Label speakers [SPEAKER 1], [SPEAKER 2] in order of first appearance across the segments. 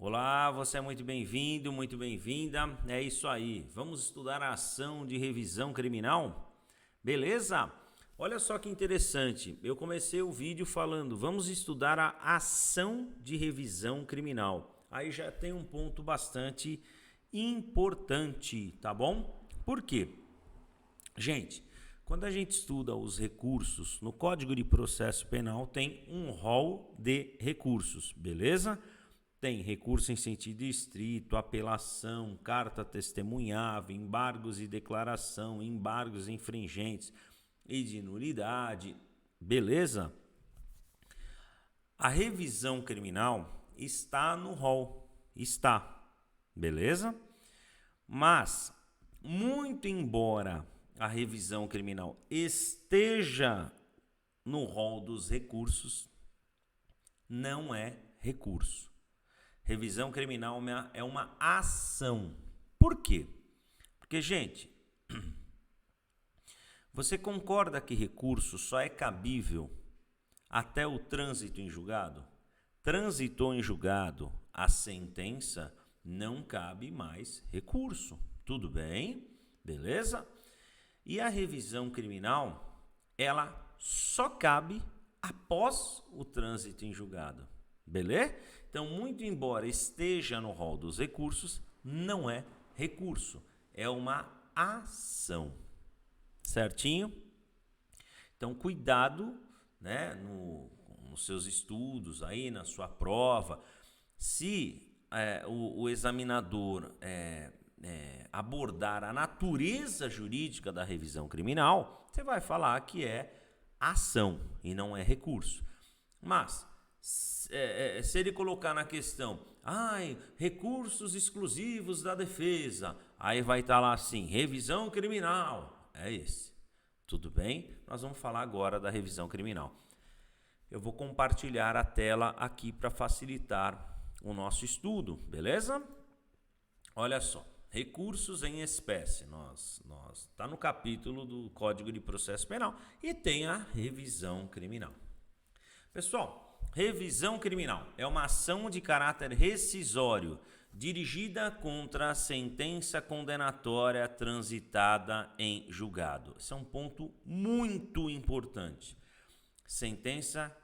[SPEAKER 1] Olá, você é muito bem-vindo, muito bem-vinda. É isso aí. Vamos estudar a ação de revisão criminal? Beleza? Olha só que interessante. Eu comecei o vídeo falando, vamos estudar a ação de revisão criminal. Aí já tem um ponto bastante importante, tá bom? Por quê? Gente, quando a gente estuda os recursos no Código de Processo Penal, tem um rol de recursos, beleza? Tem recurso em sentido estrito, apelação, carta testemunhável, embargos e declaração, embargos infringentes e de nulidade, beleza? A revisão criminal está no rol, beleza? Mas, muito embora a revisão criminal esteja no rol dos recursos, não é recurso. Revisão criminal é uma ação. Por quê? Porque, gente, você concorda que recurso só é cabível até o trânsito em julgado? Transitou em julgado a sentença, não cabe mais recurso. Tudo bem? Beleza? E a revisão criminal, ela só cabe após o trânsito em julgado. Beleza? Então, muito embora esteja no rol dos recursos, não é recurso, é uma ação. Certinho? Então, cuidado, né, nos seus estudos, aí na sua prova. Se o examinador abordar a natureza jurídica da revisão criminal, você vai falar que é ação e não é recurso. Mas se ele colocar na questão, recursos exclusivos da defesa, aí vai estar lá assim, revisão criminal, é esse. Tudo bem? Nós vamos falar agora da revisão criminal. Eu vou compartilhar a tela aqui para facilitar o nosso estudo, beleza? Olha só, recursos em espécie, tá no capítulo do Código de Processo Penal e tem a revisão criminal. Pessoal, revisão criminal é uma ação de caráter rescisório dirigida contra a sentença condenatória transitada em julgado. Esse é um ponto muito importante. Sentença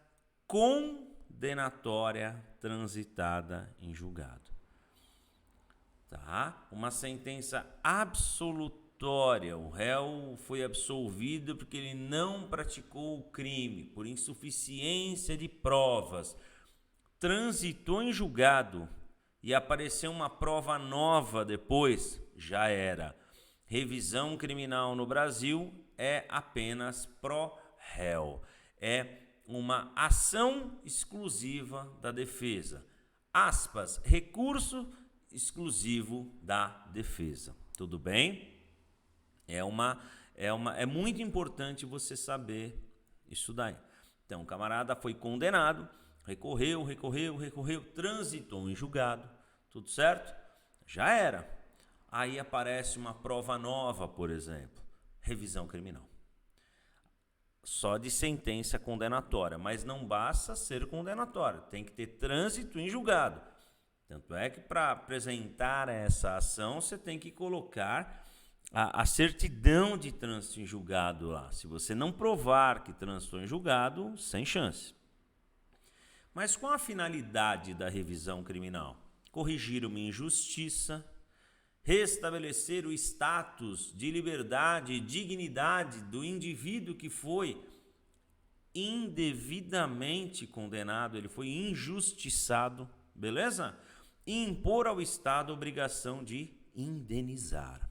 [SPEAKER 1] condenatória transitada em julgado. Tá? Uma sentença absolutória. O réu foi absolvido porque ele não praticou o crime, por insuficiência de provas. Transitou em julgado e apareceu uma prova nova depois, já era. Revisão criminal no Brasil é apenas pró-réu. É uma ação exclusiva da defesa. Aspas, recurso exclusivo da defesa. Tudo bem? É muito importante você saber isso daí. Então, o camarada foi condenado, recorreu, transitou em julgado, tudo certo? Já era. Aí aparece uma prova nova, por exemplo, revisão criminal. Só de sentença condenatória, mas não basta ser condenatória, tem que ter trânsito em julgado. Tanto é que para apresentar essa ação, você tem que colocar a certidão de trânsito em julgado lá. Se você não provar que transitou em julgado, sem chance. Mas qual a finalidade da revisão criminal? Corrigir uma injustiça, restabelecer o status de liberdade e dignidade do indivíduo que foi indevidamente condenado, ele foi injustiçado, beleza? E impor ao Estado a obrigação de indenizar.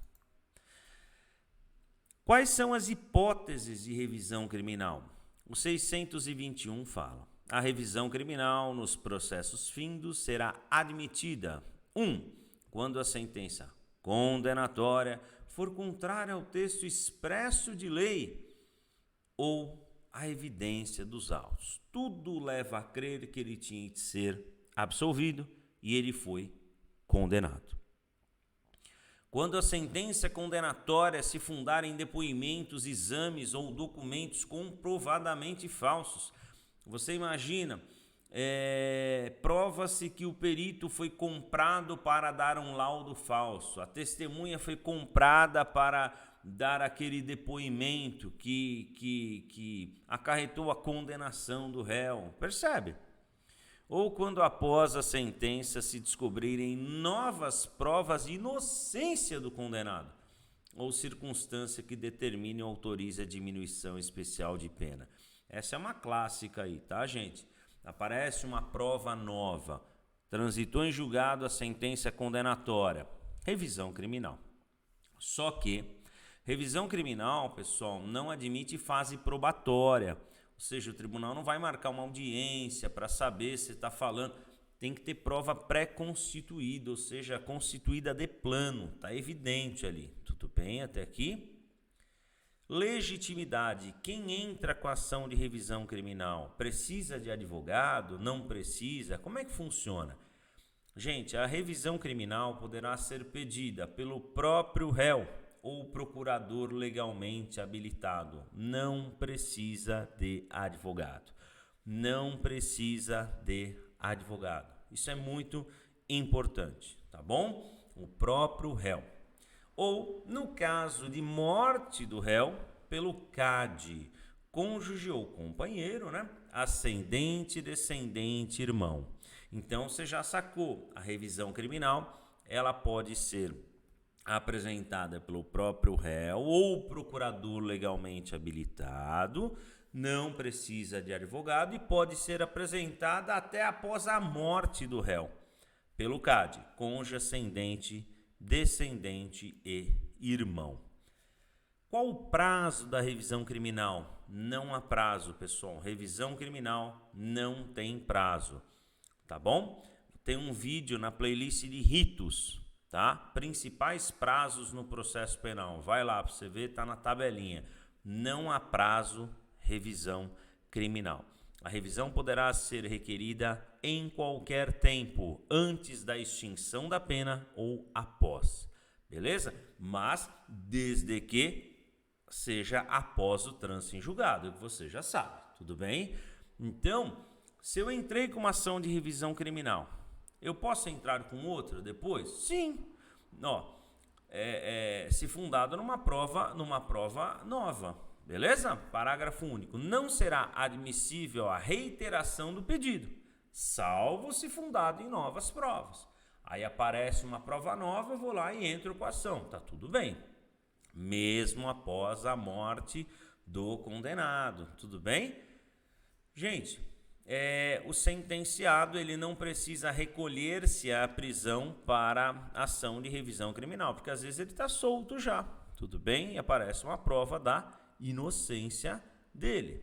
[SPEAKER 1] Quais são as hipóteses de revisão criminal? O 621 fala: a revisão criminal nos processos findos será admitida: 1. Quando a sentença condenatória for contrária ao texto expresso de lei ou à evidência dos autos. Tudo leva a crer que ele tinha de ser absolvido e ele foi condenado. Quando a sentença condenatória se fundar em depoimentos, exames ou documentos comprovadamente falsos. Você imagina prova-se que o perito foi comprado para dar um laudo falso, a testemunha foi comprada para dar aquele depoimento que acarretou a condenação do réu, percebe? Ou quando após a sentença se descobrirem novas provas de inocência do condenado, ou circunstância que determine ou autorize a diminuição especial de pena. Essa é uma clássica aí, tá, gente? Aparece uma prova nova, transitou em julgado a sentença condenatória, revisão criminal. Só que revisão criminal, pessoal, não admite fase probatória, ou seja, o tribunal não vai marcar uma audiência para saber se está falando, tem que ter prova pré-constituída, ou seja, constituída de plano, está evidente ali. Tudo bem até aqui? Legitimidade. Quem entra com a ação de revisão criminal? Precisa de advogado? Não precisa? Como é que funciona? Gente, a revisão criminal poderá ser pedida pelo próprio réu ou procurador legalmente habilitado. Não precisa de advogado. Não precisa de advogado. Isso é muito importante, tá bom? O próprio réu. Ou, no caso de morte do réu, pelo CAD, cônjuge ou companheiro, né? Ascendente, descendente, irmão. Então, você já sacou, a revisão criminal, ela pode ser apresentada pelo próprio réu ou procurador legalmente habilitado, não precisa de advogado e pode ser apresentada até após a morte do réu, pelo CAD, cônjuge, ascendente, descendente e irmão. Qual o prazo da revisão criminal? Não há prazo, pessoal. Revisão criminal não tem prazo, tá bom? Tem um vídeo na playlist de ritos, tá? Principais prazos no processo penal. Vai lá para você ver, tá na tabelinha. Não há prazo, revisão criminal. A revisão poderá ser requerida em qualquer tempo, antes da extinção da pena ou após, beleza? Mas desde que seja após o trânsito em julgado, que você já sabe, tudo bem? Então, se eu entrei com uma ação de revisão criminal, eu posso entrar com outra depois? Sim. Se fundado numa prova nova. Beleza? Parágrafo único. Não será admissível a reiteração do pedido, salvo se fundado em novas provas. Aí aparece uma prova nova, eu vou lá e entro com a ação. Tá tudo bem. Mesmo após a morte do condenado. Tudo bem? Gente, o sentenciado ele não precisa recolher-se à prisão para ação de revisão criminal, porque às vezes ele está solto já. Tudo bem? E aparece uma prova da inocência dele.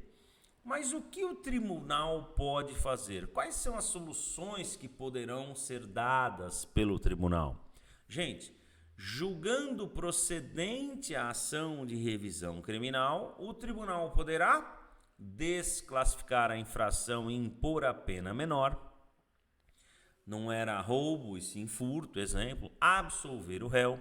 [SPEAKER 1] Mas o que o tribunal pode fazer? Quais são as soluções que poderão ser dadas pelo tribunal? Gente, julgando procedente a ação de revisão criminal, o tribunal poderá desclassificar a infração e impor a pena menor. Não era roubo e sim furto, exemplo, absolver o réu.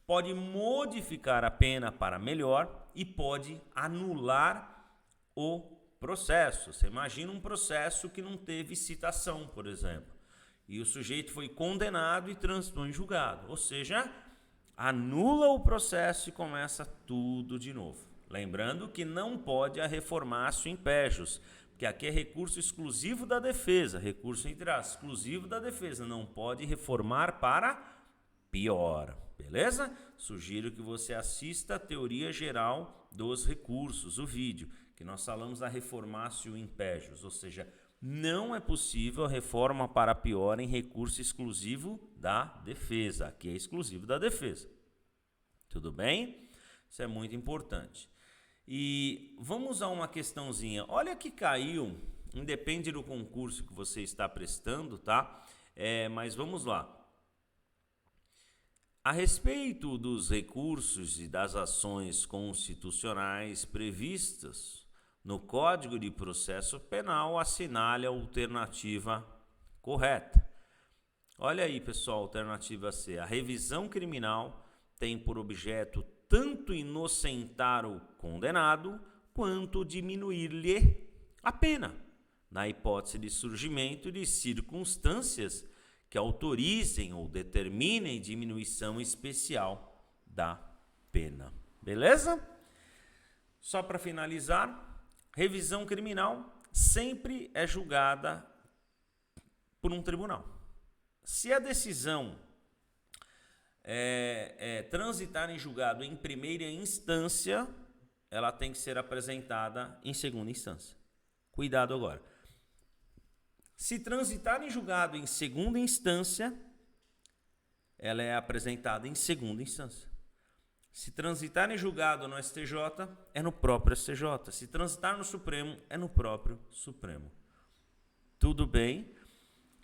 [SPEAKER 1] Pode modificar a pena para melhor e pode anular o processo. Você imagina um processo que não teve citação, por exemplo, e o sujeito foi condenado e transitou em julgado. Ou seja, anula o processo e começa tudo de novo. Lembrando que não pode a reformácio in pejus, porque aqui é recurso exclusivo da defesa, recurso exclusivo da defesa, não pode reformar para pior. Beleza? Sugiro que você assista a teoria geral dos recursos, o vídeo, que nós falamos da reformácio in pejus, ou seja, não é possível a reforma para pior em recurso exclusivo da defesa. Aqui é exclusivo da defesa. Tudo bem? Isso é muito importante. E vamos a uma questãozinha. Olha que caiu, independe do concurso que você está prestando, tá? Mas vamos lá. A respeito dos recursos e das ações constitucionais previstas no Código de Processo Penal, assinale a alternativa correta. Olha aí, pessoal, alternativa C. A revisão criminal tem por objeto tanto inocentar o condenado quanto diminuir-lhe a pena. na hipótese de surgimento de circunstâncias que autorizem ou determinem diminuição especial da pena. Beleza? Só para finalizar, revisão criminal sempre é julgada por um tribunal. Se a decisão transitar em julgado em primeira instância, ela tem que ser apresentada em segunda instância. Cuidado agora. Se transitar em julgado em segunda instância, ela é apresentada em segunda instância. Se transitar em julgado no STJ, é no próprio STJ. Se transitar no Supremo, é no próprio Supremo. Tudo bem?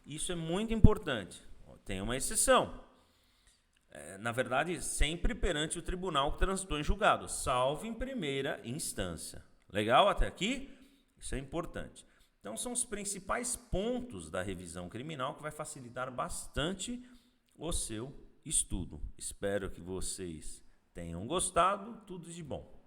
[SPEAKER 1] Isso é muito importante. Tem uma exceção. Na verdade, sempre perante o tribunal que transitou em julgado, salvo em primeira instância. Legal até aqui? Isso é importante. Então, são os principais pontos da revisão criminal que vai facilitar bastante o seu estudo. Espero que vocês tenham gostado. Tudo de bom.